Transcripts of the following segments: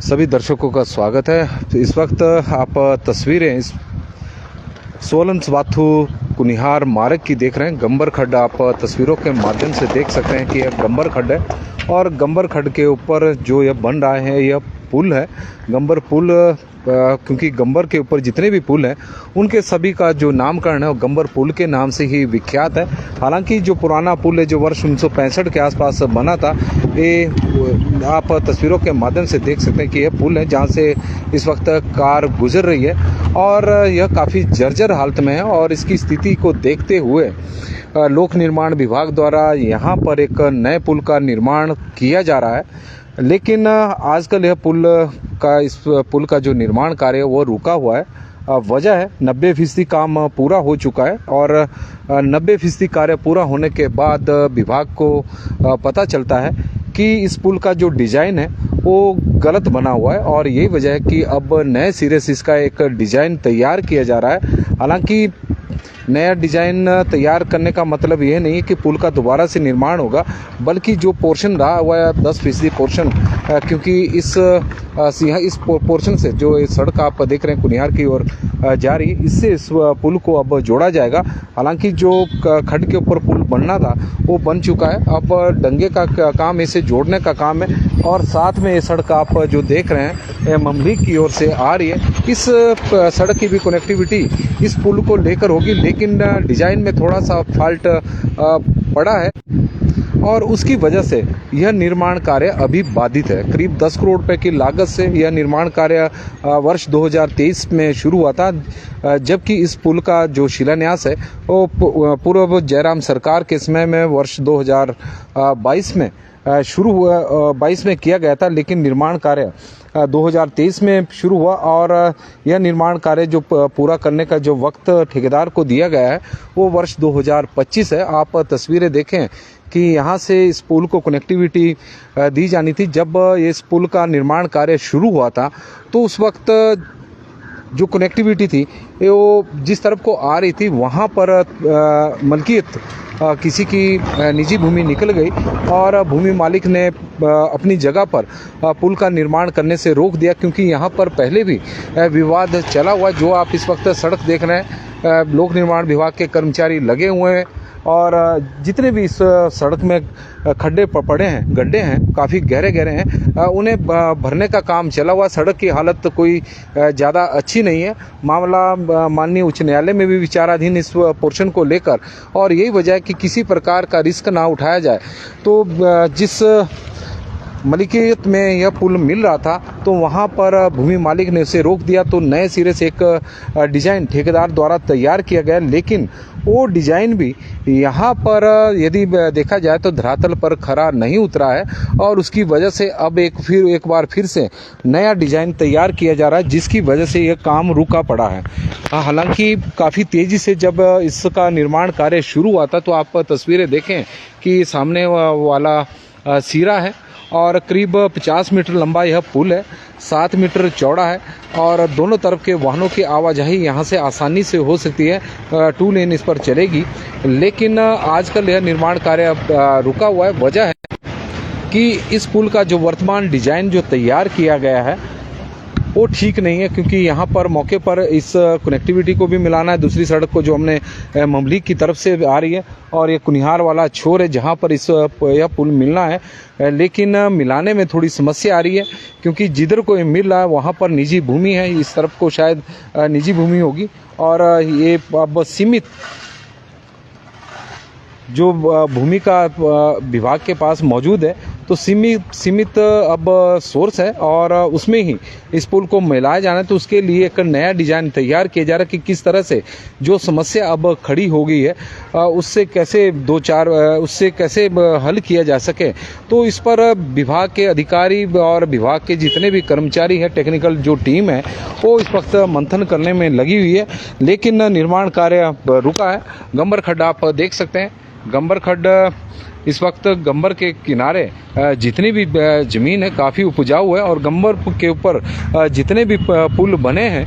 सभी दर्शकों का स्वागत है। इस वक्त आप तस्वीरें इस सोलन स्वाथु कुनिहार मार्ग की देख रहे हैं। गंबर खड्ड आप तस्वीरों के माध्यम से देख सकते हैं कि यह गंबर खड्ड है और गंबर खड्ड के ऊपर जो यह बन रहा है यह पुल है, गंबर पुल। क्योंकि गंबर के ऊपर जितने भी पुल हैं उनके सभी का जो नामकरण है वो गंबर पुल के नाम से ही विख्यात है। हालांकि जो पुराना पुल है जो वर्ष 1965 के आसपास बना था, ये आप तस्वीरों के माध्यम से देख सकते हैं कि यह पुल है जहां से इस वक्त कार गुजर रही है और यह काफ़ी जर्जर हालत में है। और इसकी स्थिति को देखते हुए लोक निर्माण विभाग द्वारा यहाँ पर एक नए पुल का निर्माण किया जा रहा है, लेकिन आजकल यह इस पुल का जो निर्माण कार्य है वो रुका हुआ है। वजह है 90% काम पूरा हो चुका है और 90% कार्य पूरा होने के बाद विभाग को पता चलता है कि इस पुल का जो डिज़ाइन है वो गलत बना हुआ है और यही वजह है कि अब नए सिरे से इसका एक डिज़ाइन तैयार किया जा रहा है। हालांकि नया डिज़ाइन तैयार करने का मतलब ये नहीं है कि पुल का दोबारा से निर्माण होगा, बल्कि जो पोर्शन रहा हुआ है 10% पोर्शन, क्योंकि इस पोर्शन से जो सड़क आप देख रहे हैं कुनिहार की ओर जा रही है, इससे इस पुल को अब जोड़ा जाएगा। हालांकि जो खड्ड के ऊपर पुल बनना था वो बन चुका है, अब डंगे का काम, इसे जोड़ने का काम है। और साथ में ये सड़क आप जो देख रहे हैं ममलीक की ओर से आ रही है, इस सड़क की भी कनेक्टिविटी इस पुल को लेकर होगी, लेकिन डिज़ाइन में थोड़ा सा फॉल्ट पड़ा है और उसकी वजह से यह निर्माण कार्य अभी बाधित है। करीब 10 करोड़ रुपए की लागत से यह निर्माण कार्य वर्ष 2023 में शुरू हुआ था, जबकि इस पुल का जो शिलान्यास है वो पूर्व जयराम सरकार के समय में वर्ष 2022 में शुरू हुआ, 22 में किया गया था, लेकिन निर्माण कार्य 2023 में शुरू हुआ और यह निर्माण कार्य जो पूरा करने का जो वक्त ठेकेदार को दिया गया है वो वर्ष 2025 है। आप तस्वीरें देखें कि यहाँ से इस पुल को कनेक्टिविटी दी जानी थी। जब इस पुल का निर्माण कार्य शुरू हुआ था तो उस वक्त जो कनेक्टिविटी थी वो जिस तरफ को आ रही थी वहाँ पर मलकियत किसी की निजी भूमि निकल गई और भूमि मालिक ने अपनी जगह पर पुल का निर्माण करने से रोक दिया, क्योंकि यहाँ पर पहले भी विवाद चला हुआ। जो आप इस वक्त सड़क देख रहे हैं, लोक निर्माण विभाग के कर्मचारी लगे हुए हैं और जितने भी इस सड़क में खड्डे पड़े हैं, गड्ढे हैं, काफ़ी गहरे गहरे हैं, उन्हें भरने का काम चला हुआ। सड़क की हालत कोई ज़्यादा अच्छी नहीं है। मामला माननीय उच्च न्यायालय में भी विचाराधीन इस पोर्शन को लेकर, और यही वजह है कि किसी प्रकार का रिस्क ना उठाया जाए। तो जिस मलिकियत में यह पुल मिल रहा था तो वहाँ पर भूमि मालिक ने उसे रोक दिया, तो नए सिरे से एक डिज़ाइन ठेकेदार द्वारा तैयार किया गया, लेकिन वो डिज़ाइन भी यहाँ पर यदि देखा जाए तो धरातल पर खरा नहीं उतरा है और उसकी वजह से अब एक बार फिर से नया डिज़ाइन तैयार किया जा रहा है, जिसकी वजह से यह काम रुका पड़ा है। हालांकि काफ़ी तेज़ी से जब इसका निर्माण कार्य शुरू हुआ था तो आप तस्वीरें देखें कि सामने वाला सिरा है और करीब 50 मीटर लंबा यह पुल है, 7 मीटर चौड़ा है और दोनों तरफ के वाहनों की आवाजाही यहाँ से आसानी से हो सकती है, 2 लेन इस पर चलेगी। लेकिन आजकल यह निर्माण कार्य रुका हुआ है। वजह है कि इस पुल का जो वर्तमान डिज़ाइन जो तैयार किया गया है वो ठीक नहीं है, क्योंकि यहाँ पर मौके पर इस कनेक्टिविटी को भी मिलाना है दूसरी सड़क को जो हमने ममलीक की तरफ से आ रही है, और ये कुनिहार वाला छोर है जहाँ पर यह पुल मिलना है, लेकिन मिलाने में थोड़ी समस्या आ रही है, क्योंकि जिधर को मिल रहा है वहाँ पर निजी भूमि है, इस तरफ को शायद निजी भूमि होगी और ये अब सीमित जो भूमि का विभाग के पास मौजूद है तो सीमित अब सोर्स है और उसमें ही इस पुल को मिलाया जाना है। तो उसके लिए एक नया डिजाइन तैयार किया जा रहा है कि किस तरह से जो समस्या अब खड़ी हो गई है उससे कैसे हल किया जा सके। तो इस पर विभाग के अधिकारी और विभाग के जितने भी कर्मचारी हैं, टेक्निकल जो टीम है, वो इस वक्त मंथन करने में लगी हुई है, लेकिन निर्माण कार्य रुका है। गंबर खड्ड आप देख सकते हैं। गंबर खड्ड इस वक्त गंबर के किनारे जितनी भी ज़मीन है काफ़ी उपजाऊ है और गंबर के ऊपर जितने भी पुल बने हैं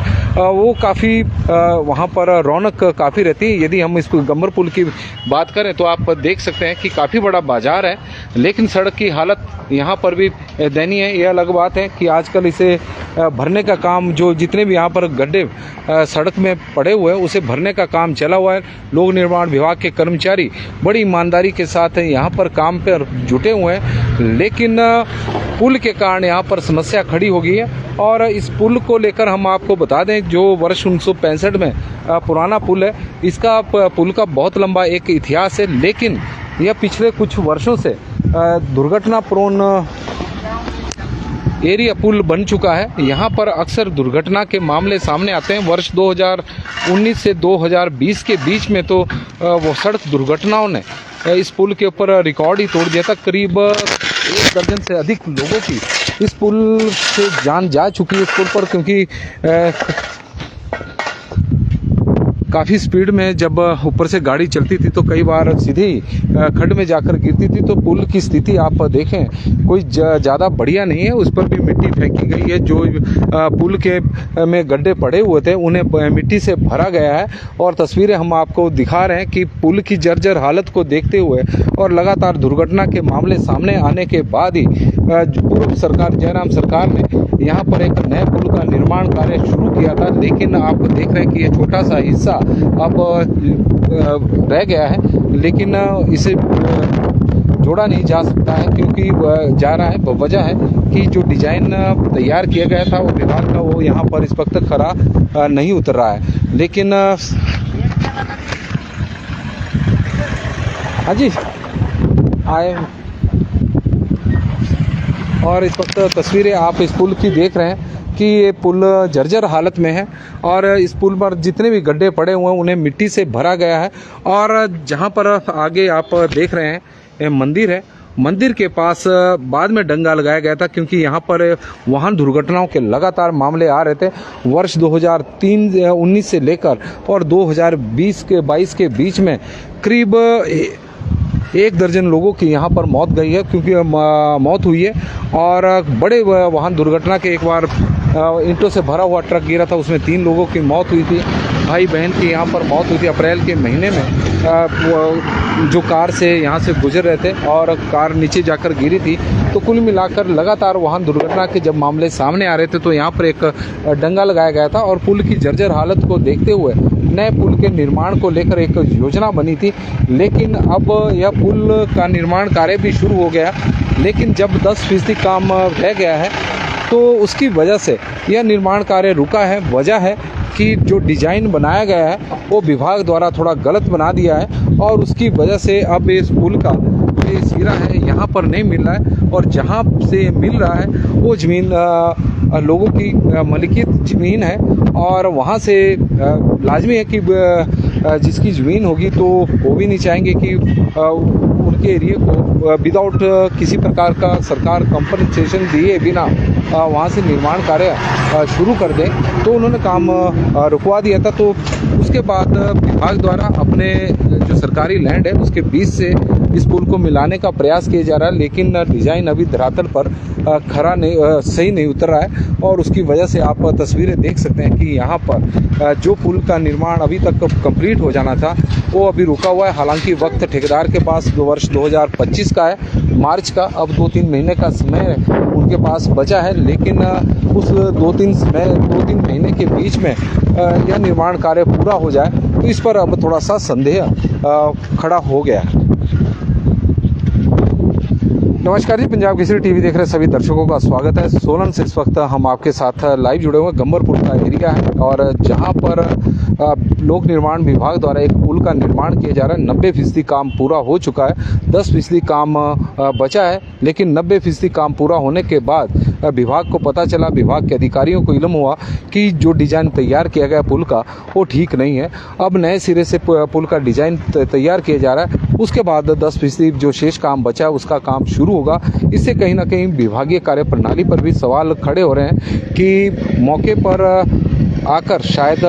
वो काफ़ी वहाँ पर रौनक काफ़ी रहती है। यदि हम इस गंबर पुल की बात करें तो आप देख सकते हैं कि काफ़ी बड़ा बाजार है, लेकिन सड़क की हालत यहाँ पर भी दयनीय है। यह अलग बात है कि आजकल इसे भरने का काम, जो जितने भी यहाँ पर गड्ढे सड़क में पड़े हुए हैं उसे भरने का काम चला हुआ है। लोक निर्माण विभाग के कर्मचारी बड़ी ईमानदारी के साथ यहाँ पर काम पर जुटे हुए हैं, लेकिन पुल के कारण यहाँ पर समस्या खड़ी हो गई है। और इस पुल को लेकर हम आपको बता दें, जो वर्ष 1965 में पुराना पुल है, इसका पुल का बहुत लंबा एक इतिहास है, लेकिन यह पिछले कुछ वर्षों से दुर्घटना प्रोन एरिया पुल बन चुका है। यहाँ पर अक्सर दुर्घटना के मामले सामने आते हैं। वर्ष 2019 से 2020 के बीच में तो वो सड़क दुर्घटनाओं ने इस पुल के ऊपर रिकॉर्ड ही तोड़ दिया था। करीब 1 दर्जन से अधिक लोगों की इस पुल से जान जा चुकी है इस पुल पर, क्योंकि काफ़ी स्पीड में जब ऊपर से गाड़ी चलती थी तो कई बार सीधी खड्ड में जाकर गिरती थी। तो पुल की स्थिति आप देखें कोई ज़्यादा बढ़िया नहीं है। उस पर भी मिट्टी फेंकी गई है। जो पुल के में गड्ढे पड़े हुए थे उन्हें मिट्टी से भरा गया है। और तस्वीरें हम आपको दिखा रहे हैं कि पुल की जर्जर हालत को देखते हुए और लगातार दुर्घटना के मामले सामने आने के बाद ही पूर्व सरकार, जयराम सरकार ने यहाँ पर एक नए पुल का निर्माण कार्य शुरू किया था। लेकिन आप देख रहे हैं कि ये छोटा सा हिस्सा अब रह गया है, लेकिन इसे जोड़ा नहीं जा सकता है, क्योंकि जा रहा है। वजह है कि जो डिजाइन तैयार किया गया था वो विभाग का, वो यहाँ पर इस वक्त खरा नहीं उतर रहा है। लेकिन हाँ जी आए, और इस वक्त तस्वीरें आप इस पुल की देख रहे हैं कि ये पुल जर्जर हालत में है और इस पुल पर जितने भी गड्ढे पड़े हुए हैं उन्हें मिट्टी से भरा गया है। और जहाँ पर आगे आप देख रहे हैं ये मंदिर है, मंदिर के पास बाद में डंगा लगाया गया था, क्योंकि यहाँ पर वाहन दुर्घटनाओं के लगातार मामले आ रहे थे। वर्ष 2019 से लेकर और 2022 के बीच में करीब 1 दर्जन लोगों की यहाँ पर मौत गई है, क्योंकि मौत हुई है। और बड़े वाहन दुर्घटना के एक बार ईंटों से भरा हुआ ट्रक गिरा था, उसमें 3 लोगों की मौत हुई थी। भाई बहन की यहाँ पर मौत हुई थी अप्रैल के महीने में, जो कार से यहाँ से गुजर रहे थे और कार नीचे जाकर गिरी थी। तो कुल मिलाकर लगातार वाहन दुर्घटना के जब मामले सामने आ रहे थे तो यहाँ पर एक डंगा लगाया गया था और पुल की जर्जर हालत को देखते हुए नए पुल के निर्माण को लेकर एक योजना बनी थी। लेकिन अब यह पुल का निर्माण कार्य भी शुरू हो गया, लेकिन जब 10% काम रह गया है तो उसकी वजह से यह निर्माण कार्य रुका है। वजह है कि जो डिज़ाइन बनाया गया है वो विभाग द्वारा थोड़ा गलत बना दिया है और उसकी वजह से अब इस पुल का जो सिरा है यहाँ पर नहीं मिल रहा है। और जहाँ से मिल रहा है वो ज़मीन लोगों की मलिकियत ज़मीन है और वहाँ से लाजमी है कि जिसकी ज़मीन होगी तो वो भी नहीं चाहेंगे कि उनके एरिया को विदाउट किसी प्रकार का सरकार कंपनसेशन दिए बिना वहाँ से निर्माण कार्य शुरू कर दें। तो उन्होंने काम रुकवा दिया था। तो उसके बाद विभाग द्वारा अपने जो सरकारी लैंड है उसके बीच से इस पुल को मिलाने का प्रयास किया जा रहा है, लेकिन डिज़ाइन अभी धरातल पर खरा नहीं, सही नहीं उतर रहा है। और उसकी वजह से आप तस्वीरें देख सकते हैं कि यहाँ पर जो पुल का निर्माण अभी तक कंप्लीट हो जाना था वो अभी रुका हुआ है। हालांकि वक्त ठेकेदार के पास वर्ष 2025 का है, मार्च का, अब 2-3 महीने का समय उनके पास बचा है। लेकिन उस 2-3 महीने के बीच में यह निर्माण कार्य पूरा हो जाए तो इस पर अब थोड़ा सा संदेह खड़ा हो गया है। नमस्कार जी, पंजाब केसरी टीवी देख रहे सभी दर्शकों का स्वागत है। सोलन से इस वक्त हम आपके साथ लाइव जुड़े हुए गंबर पुल का एरिया है और जहां पर लोक निर्माण विभाग द्वारा एक पुल का निर्माण किया जा रहा है। 90% काम पूरा हो चुका है, 10% काम बचा है, लेकिन 90% काम पूरा होने के बाद विभाग को पता चला, विभाग के अधिकारियों को इल्म हुआ कि जो डिज़ाइन तैयार किया गया पुल का वो ठीक नहीं है। अब नए सिरे से पुल का डिज़ाइन तैयार किया जा रहा है। उसके बाद 10% जो शेष काम बचा है उसका काम शुरू होगा। इससे कहीं ना कहीं विभागीय कार्यप्रणाली पर भी सवाल खड़े हो रहे हैं कि मौके पर आकर शायद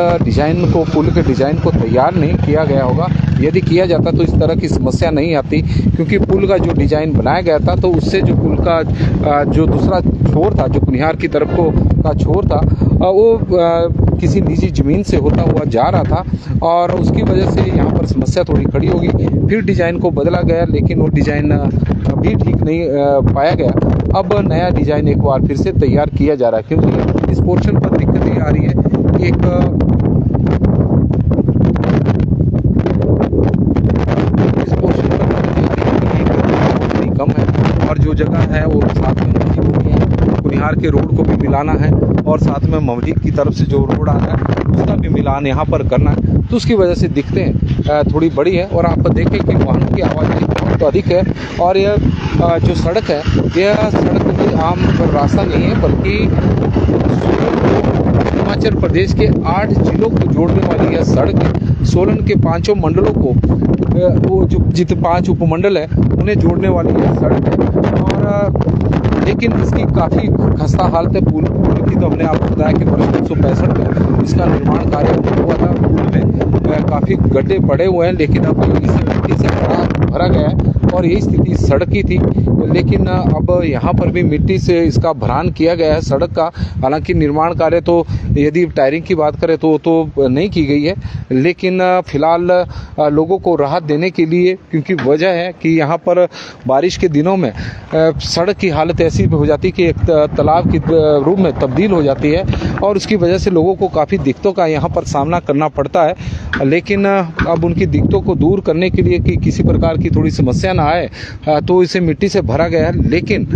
पुल के डिज़ाइन को तैयार नहीं किया गया होगा। यदि किया जाता तो इस तरह की समस्या नहीं आती, क्योंकि पुल का जो डिज़ाइन बनाया गया था तो उससे जो पुल का जो दूसरा छोर था, जो कुनिहार की तरफ का छोर था, वो किसी निजी ज़मीन से होता हुआ जा रहा था और उसकी वजह से यहाँ पर समस्या थोड़ी खड़ी होगी। फिर डिज़ाइन को बदला गया, लेकिन वो डिज़ाइन भी ठीक नहीं पाया गया। अब नया डिज़ाइन एक बार फिर से तैयार किया जा रहा है, क्योंकि इस पोर्शन पर दिक्कत ये आ रही है कि एक कम है और जो जगह है वो साथ में मस्जिद हो गई है, कुनिहार के रोड को भी मिलाना है और साथ में मस्जिद की तरफ से जो रोड आता है उसका भी मिलान यहाँ पर करना है। तो उसकी वजह से दिक्कतें थोड़ी बड़ी है और आप देखें कि वाहनों की आवाजाही बहुत अधिक है और यह जो सड़क है यह सड़क कोई आम रास्ता नहीं है, बल्कि हिमाचल प्रदेश के 8 जिलों को जोड़ने वाली यह सड़क है। सोलन के 5 मंडलों को, वो जो जितने 5 उपमंडल है उन्हें जोड़ने वाली यह सड़क है। और लेकिन इसकी काफ़ी खस्ता हालत है। पुल की तो हमने आपको बताया कि वर्ष 1965 में इसका निर्माण कार्य हुआ था। पुल में काफ़ी गड्ढे पड़े हुए हैं, लेकिन अब इसे मिट्टी से भरा गया है और यही स्थिति सड़क की थी। लेकिन अब यहाँ पर भी मिट्टी से इसका भरान किया गया है सड़क का। हालांकि निर्माण कार्य तो यदि टायरिंग की बात करें तो नहीं की गई है, लेकिन फिलहाल लोगों को राहत देने के लिए, क्योंकि वजह है कि यहाँ पर बारिश के दिनों में सड़क की हालत ऐसी हो जाती है कि एक तालाब की रूप में तब्दील हो जाती है और उसकी वजह से लोगों को काफ़ी दिक्कतों का यहाँ पर सामना करना पड़ता है। लेकिन अब उनकी दिक्कतों को दूर करने के लिए कि किसी प्रकार की थोड़ी समस्या ना आए, तो इसे मिट्टी से भरा गया है। लेकिन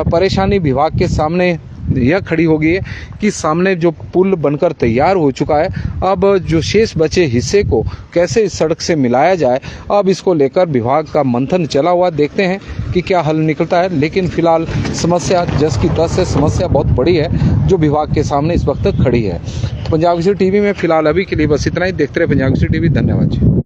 परेशानी विभाग के सामने यह खड़ी हो गई है कि सामने जो पुल बनकर तैयार हो चुका है, अब जो शेष बचे हिस्से को कैसे इस सड़क से मिलाया जाए, अब इसको लेकर विभाग का मंथन चला हुआ। देखते हैं कि क्या हल निकलता है। लेकिन फिलहाल समस्या जस की तस है, समस्या बहुत बड़ी है जो विभाग के सामने इस वक्त खड़ी है। पंजाब केसरी टीवी में फिलहाल अभी के लिए बस इतना ही। देखते रहे पंजाब केसरी टीवी। धन्यवाद जी।